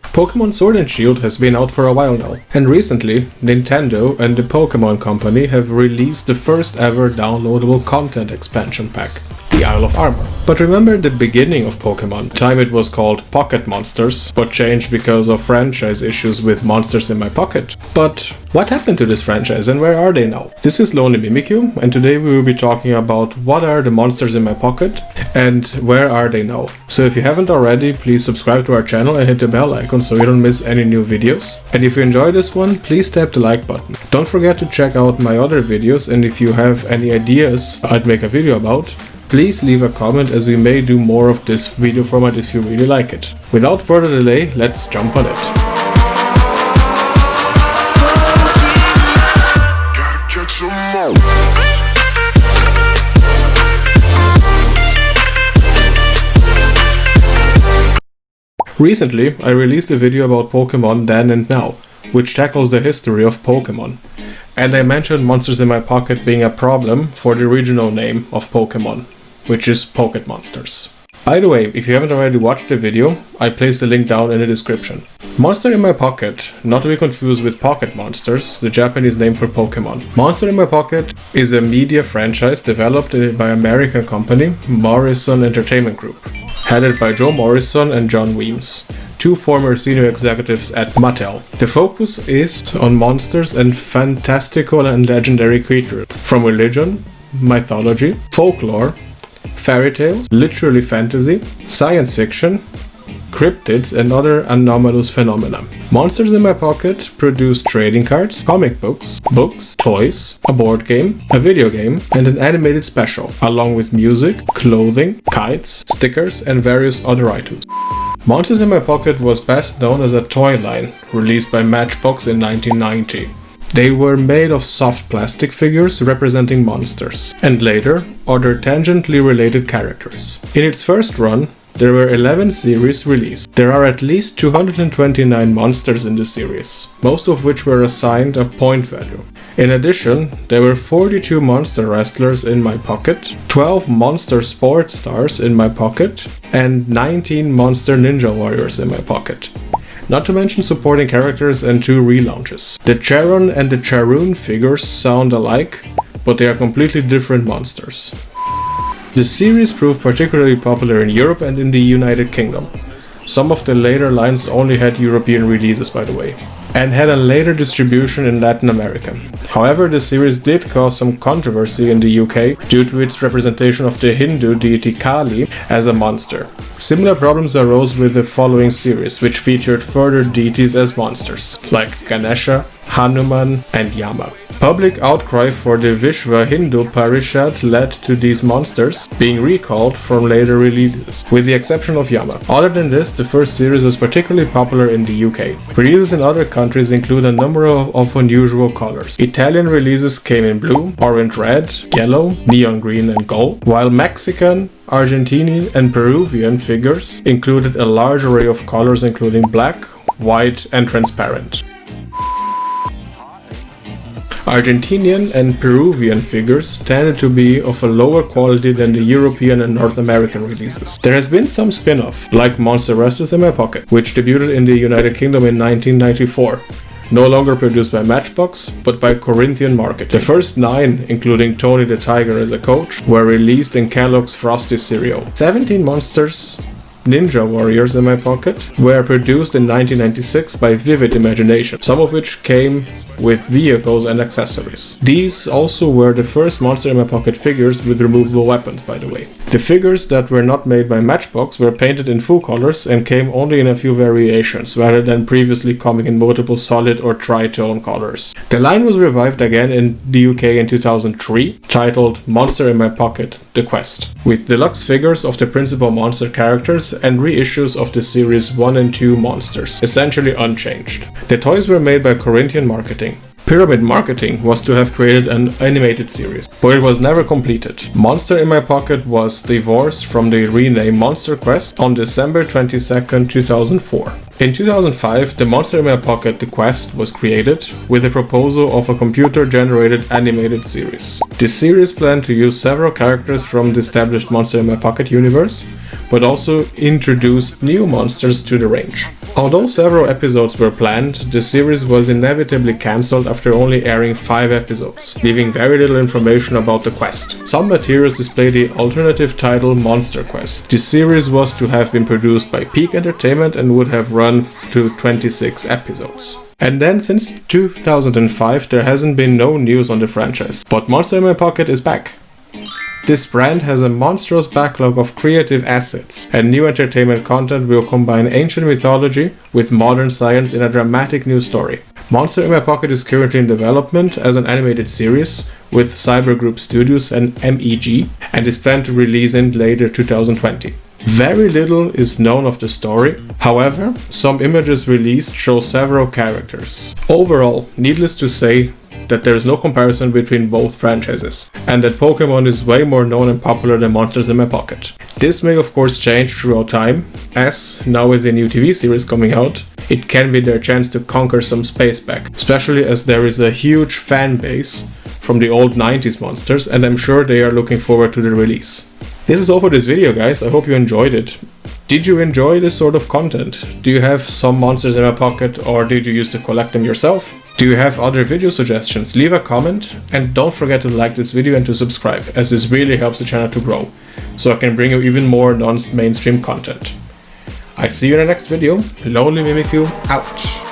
Pokemon Sword and Shield has been out for a while now, and recently Nintendo and the Pokemon Company have released the first ever downloadable content expansion pack, the Isle of Armor. But remember the beginning of Pokemon, the time it was called Pocket Monsters, but changed because of franchise issues with Monsters in My Pocket. But what happened to this franchise and where are they now? This is Lonely Mimikyu, and today we will be talking about what are the monsters in my pocket and where are they now. So if you haven't already, please subscribe to our channel and hit the bell icon so you don't miss any new videos. And if you enjoyed this one, please tap the like button. Don't forget to check out my other videos, and if you have any ideas I'd make a video about, please leave a comment, as we may do more of this video format if you really like it. Without further delay, let's jump on it. Recently, I released a video about Pokemon Then and Now, which tackles the history of Pokemon. And I mentioned Monsters in My Pocket being a problem for the original name of Pokemon, which is Pocket Monsters. By the way, if you haven't already watched the video, I placed the link down in the description. Monster in My Pocket, not to be confused with Pocket Monsters, the Japanese name for Pokemon. Monster in My Pocket is a media franchise developed by American company Morrison Entertainment Group, headed by Joe Morrison and John Weems, two former senior executives at Mattel. The focus is on monsters and fantastical and legendary creatures from religion, mythology, folklore, fairy tales, literally fantasy, science fiction, cryptids and other anomalous phenomena. Monsters in My Pocket produce trading cards, comic books, toys, a board game, a video game, and an animated special, along with music, clothing, kites, stickers, and various other items. Monsters in My Pocket was best known as a toy line, released by Matchbox in 1990. They were made of soft plastic figures representing monsters, and later, other tangentially related characters. In its first run, there were 11 series released. There are at least 229 monsters in the series, most of which were assigned a point value. In addition, there were 42 monster wrestlers in my pocket, 12 monster sports stars in my pocket, and 19 monster ninja warriors in my pocket. Not to mention supporting characters and 2 relaunches. The Charon and the Charoon figures sound alike, but they are completely different monsters. The series proved particularly popular in Europe and in the United Kingdom. Some of the later lines only had European releases, by the way, and had a later distribution in Latin America. However, the series did cause some controversy in the UK due to its representation of the Hindu deity Kali as a monster. Similar problems arose with the following series, which featured further deities as monsters, like Ganesha, Hanuman, and Yama. Public outcry for the Vishwa Hindu Parishad led to these monsters being recalled from later releases, with the exception of Yama. Other than this, the first series was particularly popular in the UK. Releases in other countries include a number of unusual colors. Italian releases came in blue, orange red, yellow, neon green and gold, while Mexican, Argentinian and Peruvian figures included a large array of colors including black, white and transparent. Argentinian and Peruvian figures tended to be of a lower quality than the European and North American releases. There has been some spin-off, like Monster Wrestlers in My Pocket, which debuted in the United Kingdom in 1994. No longer produced by Matchbox, but by Corinthian Market. The first 9, including Tony the Tiger as a coach, were released in Kellogg's Frosty cereal. 17 Monsters Ninja Warriors in My Pocket were produced in 1996 by Vivid Imagination, some of which came with vehicles and accessories. These also were the first Monster in My Pocket figures with removable weapons, by the way. The figures that were not made by Matchbox were painted in full colors and came only in a few variations, rather than previously coming in multiple solid or tritone colors. The line was revived again in the UK in 2003, titled Monster in My Pocket: The Quest, with deluxe figures of the principal monster characters and reissues of the series 1 and 2 monsters, essentially unchanged. The toys were made by Corinthian Marketing. Pyramid Marketing was to have created an animated series, but it was never completed. Monster in My Pocket was divorced from the rename Monster Quest on December 22nd, 2004. In 2005, the monster in my pocket, The Quest, was created with a proposal of a computer-generated animated series. This series planned to use several characters from the established Monster in My Pocket universe, but also introduce new monsters to the range. Although several episodes were planned, the series was inevitably cancelled after only airing 5 episodes, leaving very little information about the quest. Some materials display the alternative title Monster Quest. This series was to have been produced by Peak Entertainment and would have run to 26 episodes. And then since 2005 there hasn't been no news on the franchise, but Monster in My Pocket is back. This brand has a monstrous backlog of creative assets, and new entertainment content will combine ancient mythology with modern science in a dramatic new story. Monster in My Pocket is currently in development as an animated series with Cyber Group Studios and MEG, and is planned to release in later 2020. Very little is known of the story, however, some images released show several characters. Overall, needless to say, that there is no comparison between both franchises, and that Pokemon is way more known and popular than Monsters in My Pocket. This may of course change throughout time, as, now with the new TV series coming out, it can be their chance to conquer some space back, especially as there is a huge fan base from the old 90s monsters, and I'm sure they are looking forward to the release. This is all for this video, guys. I hope you enjoyed it. Did you enjoy this sort of content? Do you have some Monsters in My Pocket, or did you used to collect them yourself? Do you have other video suggestions? Leave a comment, and don't forget to like this video and to subscribe, as this really helps the channel to grow, so I can bring you even more non-mainstream content. I see you in the next video. Lonely Mimikyu out.